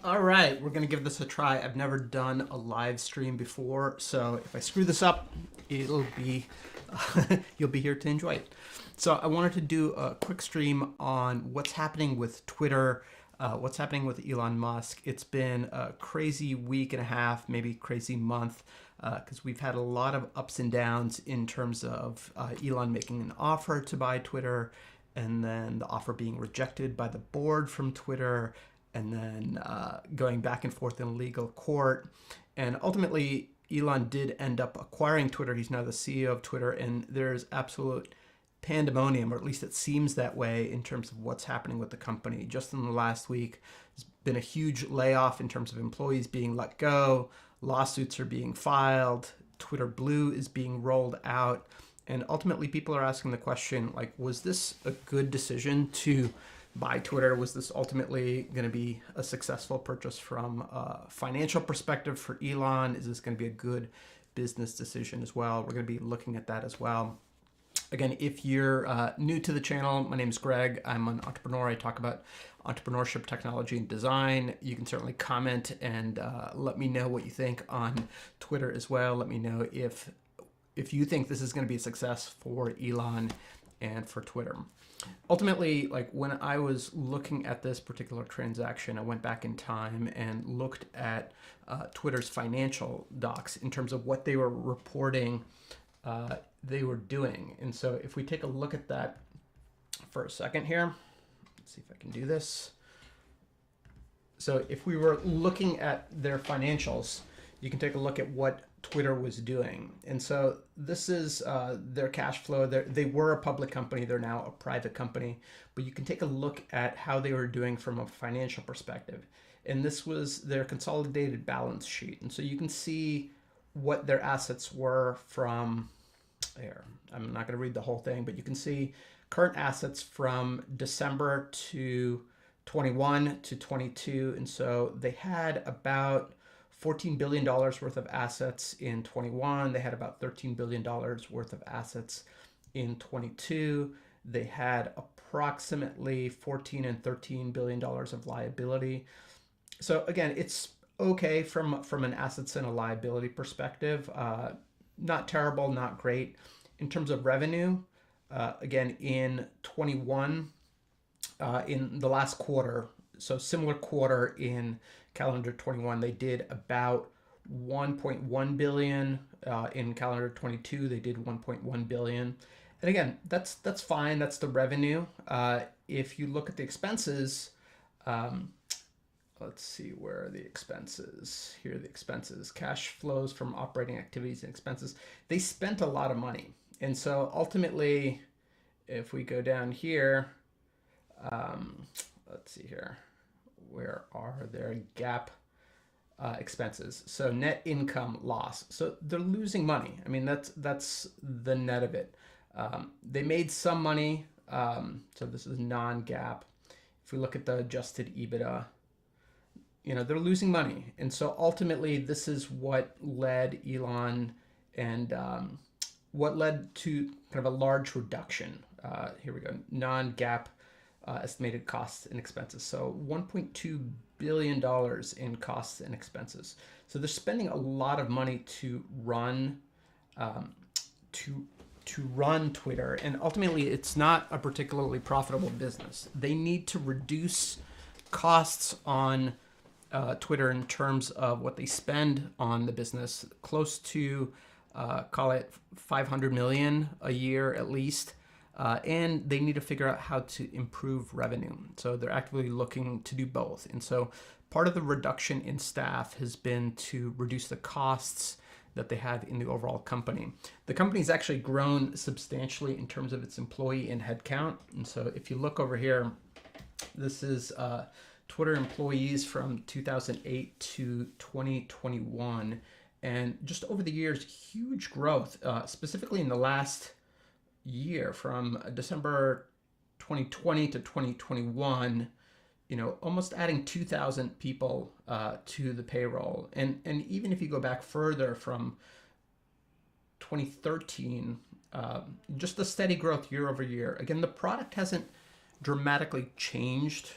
All right, we're going to give this a try. I've never done a live stream before, so if I screw this up, it'll be you'll be here to enjoy it. So I wanted to do a quick stream on what's happening with Twitter, what's happening with Elon Musk. It's been a crazy week and a half, maybe crazy month, because we've had a lot of ups and downs in terms of Elon making an offer to buy Twitter, and then the offer being rejected by the board from Twitter, and then going back and forth in legal court. And ultimately, Elon did end up acquiring Twitter. He's now the CEO of Twitter, and there's absolute pandemonium, or at least it seems that way, in terms of what's happening with the company. Just in the last week, there's been a huge layoff in terms of employees being let go, lawsuits are being filed, Twitter Blue is being rolled out, and ultimately people are asking the question, like, was this a good decision to buy Twitter? Was this ultimately going to be a successful purchase from a financial perspective for Elon? Is this going to be a good business decision as well? We're going to be looking at that as well. Again, if you're new to the channel, my name is Greg. I'm an entrepreneur. I talk about entrepreneurship, technology, and design. You can certainly comment and let me know what you think on Twitter as well. Let me know if you think this is going to be a success for Elon and for Twitter. Ultimately, like, when I was looking at this particular transaction, I went back in time and looked at Twitter's financial docs in terms of what they were reporting they were doing. And so if we take a look at that for a second here, let's see if I can do this. So if we were looking at their financials, you can take a look at what Twitter was doing. And so this is their cash flow. They were a public company. They're now a private company. But you can take a look at how they were doing from a financial perspective. And this was their consolidated balance sheet. And so you can see what their assets were from there. I'm not going to read the whole thing, but you can see current assets from December to 21 to 22. And so they had about $14 billion worth of assets in 21. They had about $13 billion worth of assets in 22. They had approximately $14 and $13 billion of liability. So again, it's okay from an assets and a liability perspective. Not terrible, not great. In terms of revenue, again, in 21, in the last quarter, so similar quarter in calendar 21, they did about 1.1 billion. In calendar 22, they did 1.1 billion. And again, that's fine. That's the revenue. If you look at the expenses, let's see, where are the expenses? Here are the expenses. Cash flows from operating activities and expenses. They spent a lot of money. And so ultimately, if we go down here, let's see here. Where are their GAAP expenses? So net income loss. So they're losing money. I mean, that's the net of it. They made some money. So this is non-GAAP. If we look at the adjusted EBITDA, they're losing money. And so ultimately, this is what led Elon and what led to kind of a large reduction. Here we go, non-GAAP estimated costs and expenses. So $1.2 billion in costs and expenses. So they're spending a lot of money to run run Twitter, and ultimately it's not a particularly profitable business. They need to reduce costs on Twitter in terms of what they spend on the business, close to call it 500 million a year at least. And they need to figure out how to improve revenue. So they're actively looking to do both. And so part of the reduction in staff has been to reduce the costs that they have in the overall company. The company's actually grown substantially in terms of its employee and headcount. And so if you look over here, this is Twitter employees from 2008 to 2021. And just over the years, huge growth, specifically in the last year from December 2020 to 2021, almost adding 2,000 people to the payroll. And even if you go back further from 2013, just the steady growth year over year. Again, the product hasn't dramatically changed.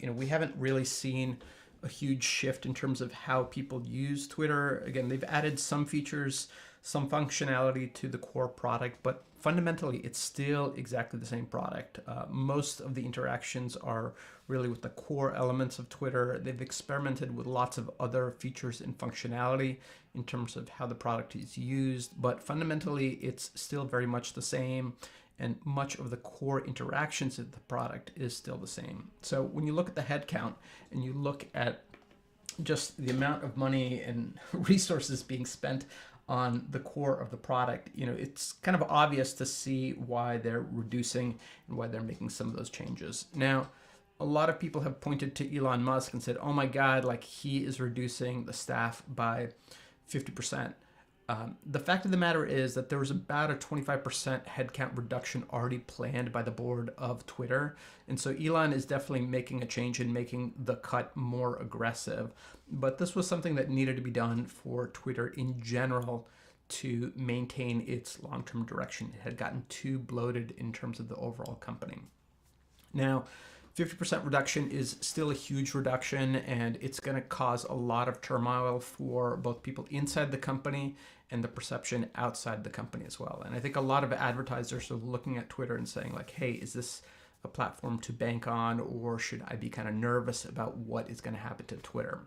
We haven't really seen a huge shift in terms of how people use Twitter. Again, they've added some features, some functionality to the core product, but fundamentally it's still exactly the same product. Most of the interactions are really with the core elements of Twitter. They've experimented with lots of other features and functionality in terms of how the product is used, but fundamentally it's still very much the same, and much of the core interactions of the product is still the same. So when you look at the headcount and you look at just the amount of money and resources being spent on the core of the product, it's kind of obvious to see why they're reducing and why they're making some of those changes. Now, a lot of people have pointed to Elon Musk and said, oh my God, like he is reducing the staff by 50%. The fact of the matter is that there was about a 25% headcount reduction already planned by the board of Twitter. And so Elon is definitely making a change and making the cut more aggressive. But this was something that needed to be done for Twitter in general to maintain its long-term direction. It had gotten too bloated in terms of the overall company. Now, 50% reduction is still a huge reduction, and it's going to cause a lot of turmoil for both people inside the company and the perception outside the company as well. And I think a lot of advertisers are looking at Twitter and saying like, hey, is this a platform to bank on, or should I be kind of nervous about what is going to happen to Twitter?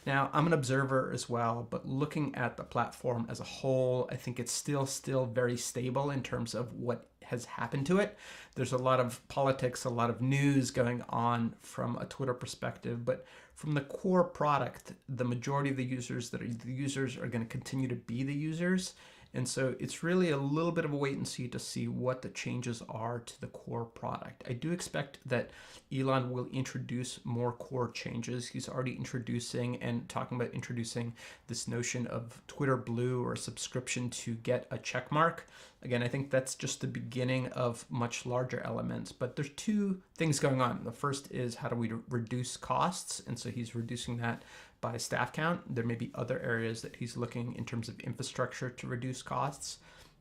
Now, I'm an observer as well, but looking at the platform as a whole, I think it's still very stable in terms of what has happened to it. There's a lot of politics, a lot of news going on from a Twitter perspective, but from the core product, the majority of the users are going to continue to be the users. And so it's really a little bit of a wait and see to see what the changes are to the core product. I do expect that Elon will introduce more core changes. He's already introducing and talking about introducing this notion of Twitter Blue, or a subscription to get a check mark. Again, I think that's just the beginning of much larger elements, but there's two things going on. The first is how do we reduce costs? And so he's reducing that by staff count. There may be other areas that he's looking in terms of infrastructure to reduce costs.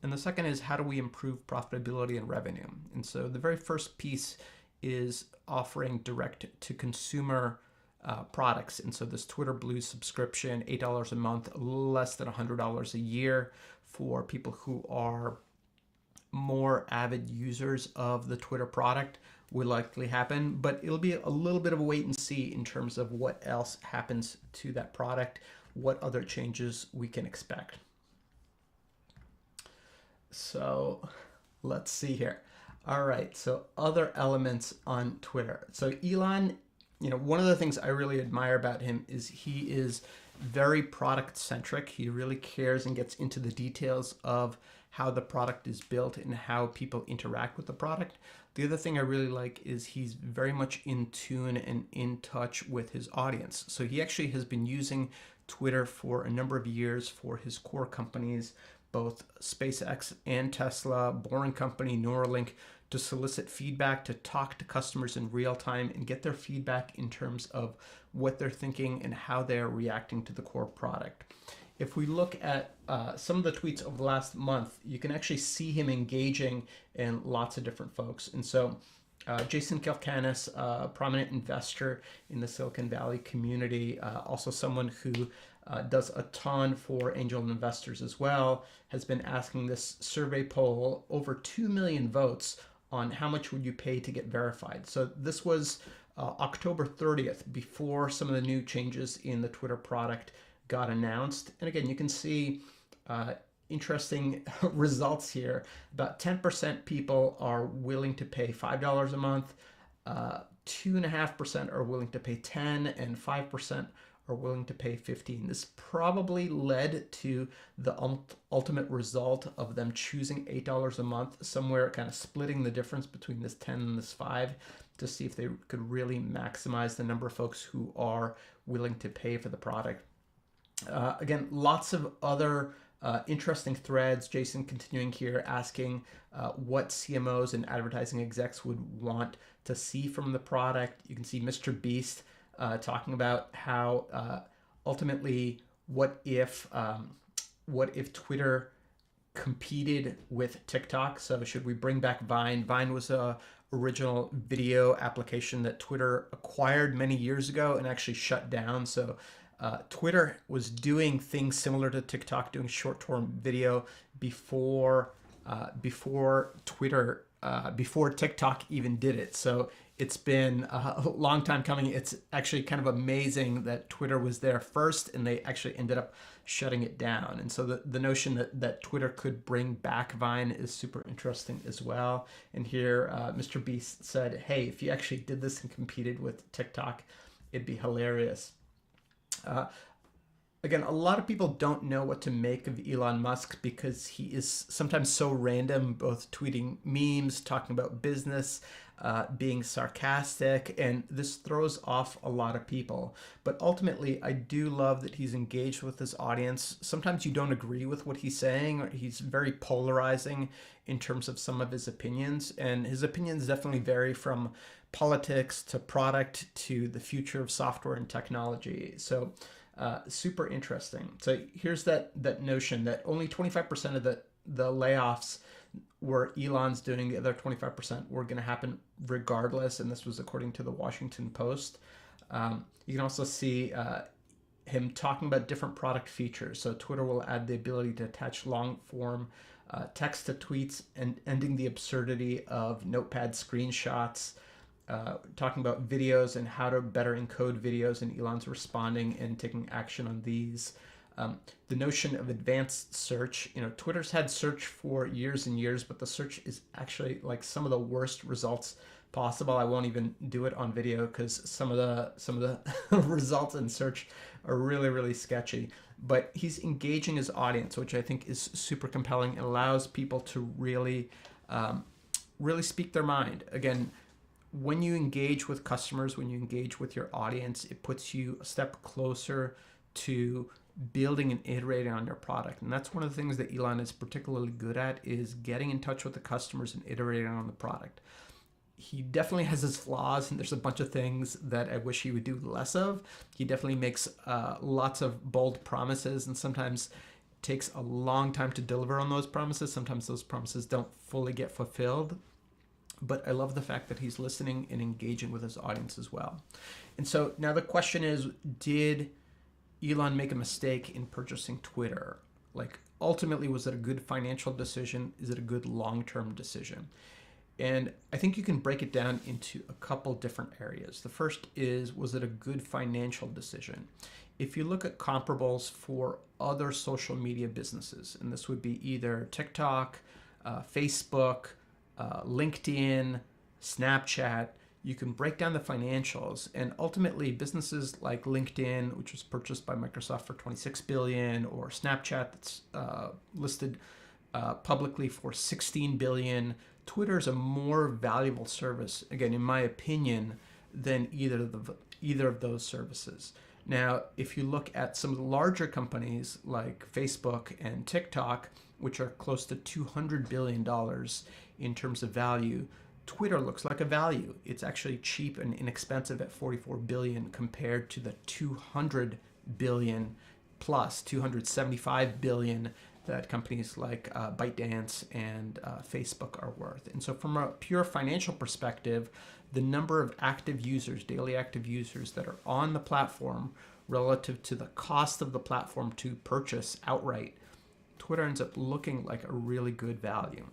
And the second is how do we improve profitability and revenue? And so the very first piece is offering direct to consumer products. And so this Twitter Blue subscription, $8 a month, less than $100 a year for people who are more avid users of the Twitter product, will likely happen, but it'll be a little bit of a wait and see in terms of what else happens to that product, what other changes we can expect. So let's see here. All right, so other elements on Twitter. So Elon, one of the things I really admire about him is he is very product centric. He really cares and gets into the details of how the product is built and how people interact with the product. The other thing I really like is he's very much in tune and in touch with his audience. So he actually has been using Twitter for a number of years for his core companies, both SpaceX and Tesla, Boring Company, Neuralink, to solicit feedback, to talk to customers in real time and get their feedback in terms of what they're thinking and how they're reacting to the core product. If we look at some of the tweets over the last month, you can actually see him engaging in lots of different folks. And so Jason Kilcanis, a prominent investor in the Silicon Valley community, also someone who does a ton for angel investors as well, has been asking this survey poll, over 2 million votes, on how much would you pay to get verified. So this was October 30th, before some of the new changes in the Twitter product got announced. And again, you can see interesting results here. About 10% people are willing to pay $5 a month, 2.5% are willing to pay $10, and 5% are willing to pay $15. This probably led to the ultimate result of them choosing $8 a month, somewhere kind of splitting the difference between this 10 and this 5 to see if they could really maximize the number of folks who are willing to pay for the product. Again, lots of other interesting threads. Jason continuing here asking what CMOs and advertising execs would want to see from the product. You can see Mr. Beast talking about how ultimately what if Twitter competed with TikTok. So should we bring back Vine? Vine was a original video application that Twitter acquired many years ago and actually shut down. So Twitter was doing things similar to TikTok, doing short-form video before before TikTok even did it. So it's been a long time coming. It's actually kind of amazing that Twitter was there first and they actually ended up shutting it down. And so the notion that Twitter could bring back Vine is super interesting as well. And here Mr. Beast said, hey, if you actually did this and competed with TikTok, it'd be hilarious. Again, a lot of people don't know what to make of Elon Musk because he is sometimes so random, both tweeting memes, talking about business, being sarcastic, and this throws off a lot of people. But ultimately, I do love that he's engaged with his audience. Sometimes you don't agree with what he's saying, or he's very polarizing in terms of some of his opinions, and his opinions definitely vary from politics to product to the future of software and technology. So super interesting. So here's that notion that only 25% of the layoffs were Elon's doing. The other 25% were going to happen regardless, and this was according to the Washington Post. You can also see him talking about different product features. So Twitter will add the ability to attach long form text to tweets and ending the absurdity of notepad screenshots. Talking about videos and how to better encode videos, and Elon's responding and taking action on these. The notion of advanced search, Twitter's had search for years and years, but the search is actually like some of the worst results possible. I won't even do it on video because some of the results in search are really, really sketchy. But he's engaging his audience, which I think is super compelling. It allows people to really speak their mind. Again, when you engage with customers, when you engage with your audience, it puts you a step closer to building and iterating on your product. And that's one of the things that Elon is particularly good at, is getting in touch with the customers and iterating on the product. He definitely has his flaws, and there's a bunch of things that I wish he would do less of. He definitely makes lots of bold promises, and sometimes takes a long time to deliver on those promises. Sometimes those promises don't fully get fulfilled. But I love the fact that he's listening and engaging with his audience as well. And so now the question is, did Elon make a mistake in purchasing Twitter? Like, ultimately, was it a good financial decision? Is it a good long-term decision? And I think you can break it down into a couple different areas. The first is, was it a good financial decision? If you look at comparables for other social media businesses, and this would be either TikTok, Facebook, LinkedIn, Snapchat, you can break down the financials, and ultimately businesses like LinkedIn, which was purchased by Microsoft for $26 billion, or Snapchat that's listed publicly for $16 billion. Twitter is a more valuable service, again, in my opinion, than either of those services. Now, if you look at some of the larger companies like Facebook and TikTok, which are close to $200 billion in terms of value, Twitter looks like a value. It's actually cheap and inexpensive at $44 billion compared to the $200 billion plus $275 billion that companies like ByteDance and Facebook are worth. And so from a pure financial perspective, the number of active users, daily active users that are on the platform relative to the cost of the platform to purchase outright, Twitter ends up looking like a really good value.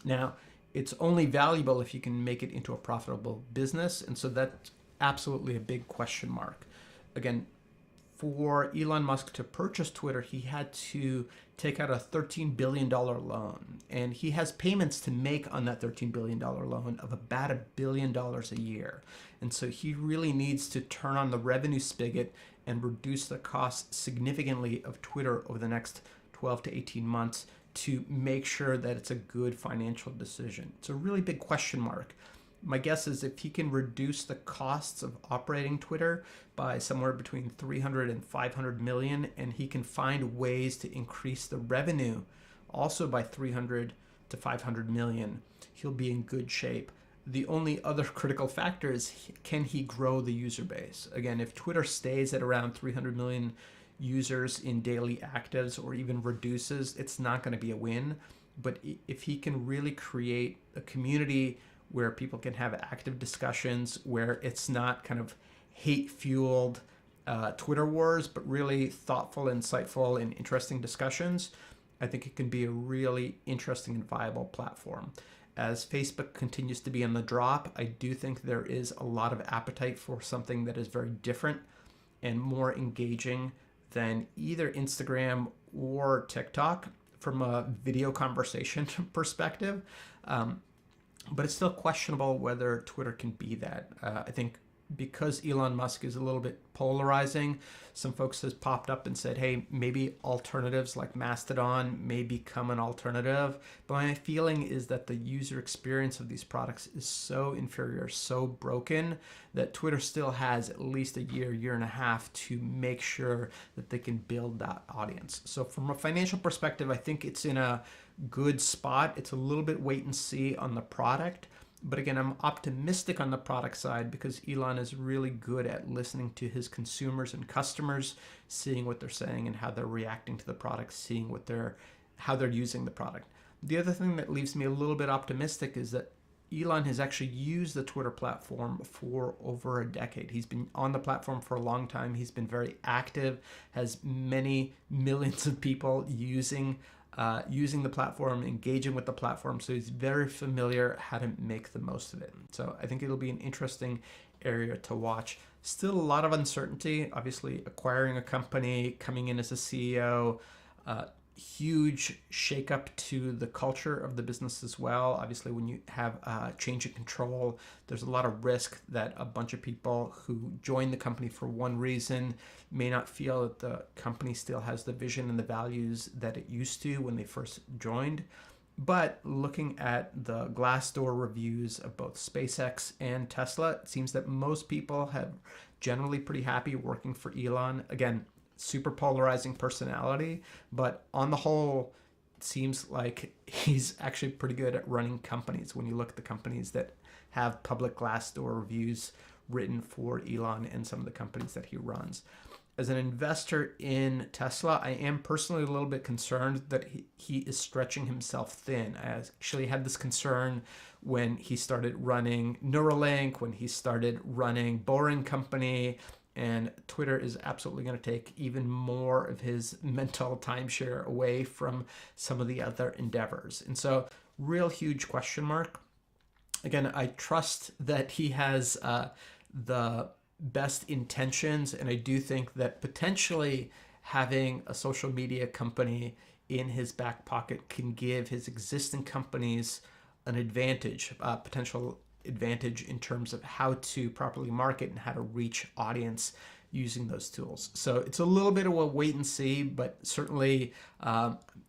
Now, it's only valuable if you can make it into a profitable business, and so that's absolutely a big question mark. Again, for Elon Musk to purchase Twitter, he had to take out a $13 billion loan, and he has payments to make on that $13 billion loan of about $1 billion a year. And so he really needs to turn on the revenue spigot and reduce the cost significantly of Twitter over the next 12 to 18 months to make sure that it's a good financial decision. It's a really big question mark. My guess is if he can reduce the costs of operating Twitter by somewhere between 300 and 500 million, and he can find ways to increase the revenue also by 300 to 500 million, he'll be in good shape. The only other critical factor is, can he grow the user base? Again, if Twitter stays at around 300 million users in daily actives or even reduces, it's not going to be a win. But if he can really create a community where people can have active discussions, where it's not kind of hate-fueled Twitter wars, but really thoughtful, insightful, and interesting discussions, I think it can be a really interesting and viable platform. As Facebook continues to be on the drop, I do think there is a lot of appetite for something that is very different and more engaging than either Instagram or TikTok from a video conversation perspective. But it's still questionable whether Twitter can be that. I think because Elon Musk is a little bit polarizing, some folks has popped up and said, hey, maybe alternatives like Mastodon may become an alternative. But my feeling is that the user experience of these products is so inferior, so broken, that Twitter still has at least a year and a half to make sure that they can build that audience. So from a financial perspective, I think it's in a good spot. It's a little bit wait and see on the product. But again, I'm optimistic on the product side because Elon is really good at listening to his consumers and customers, seeing what they're saying and how they're reacting to the product, seeing how they're using the product. The other thing that leaves me a little bit optimistic is that Elon has actually used the Twitter platform for over a decade. He's been on the platform for a long time. He's been very active, has many millions of people using the platform, engaging with the platform. So he's very familiar how to make the most of it. So I think it'll be an interesting area to watch. Still a lot of uncertainty, obviously acquiring a company, coming in as a CEO, huge shakeup to the culture of the business as well. Obviously, when you have change of control, there's a lot of risk that a bunch of people who join the company for one reason may not feel that the company still has the vision and the values that it used to when they first joined. But looking at the Glassdoor reviews of both SpaceX and Tesla, it seems that most people have generally pretty happy working for Elon. Again, super polarizing personality, but on the whole, it seems like he's actually pretty good at running companies when you look at the companies that have public Glassdoor reviews written for Elon and some of the companies that he runs. As an investor in Tesla, I am personally a little bit concerned that he is stretching himself thin. I actually had this concern when he started running Neuralink, when he started running Boring Company, and Twitter is absolutely going to take even more of his mental timeshare away from some of the other endeavors. And so, real huge question mark. Again, I trust that he has the best intentions, and I do think that potentially having a social media company in his back pocket can give his existing companies an advantage, potential advantage in terms of how to properly market and how to reach audience using those tools. So it's a little bit of a wait and see, but certainly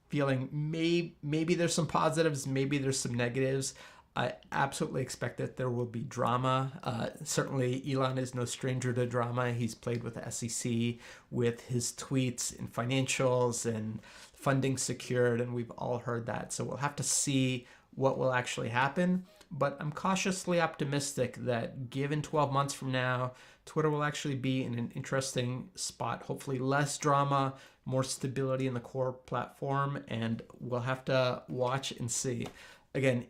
feeling maybe there's some positives, maybe there's some negatives. I absolutely expect that there will be drama. Certainly Elon is no stranger to drama. He's played with the SEC with his tweets and financials and funding secured, and we've all heard that. So we'll have to see what will actually happen. But I'm cautiously optimistic that given 12 months from now, Twitter will actually be in an interesting spot. Hopefully less drama, more stability in the core platform, and we'll have to watch and see. Again,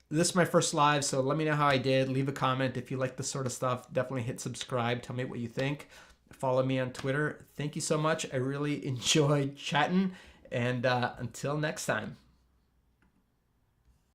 this is my first live, so let me know how I did. Leave a comment if you like this sort of stuff. Definitely hit subscribe. Tell me what you think. Follow me on Twitter. Thank you so much. I really enjoyed chatting, and until next time.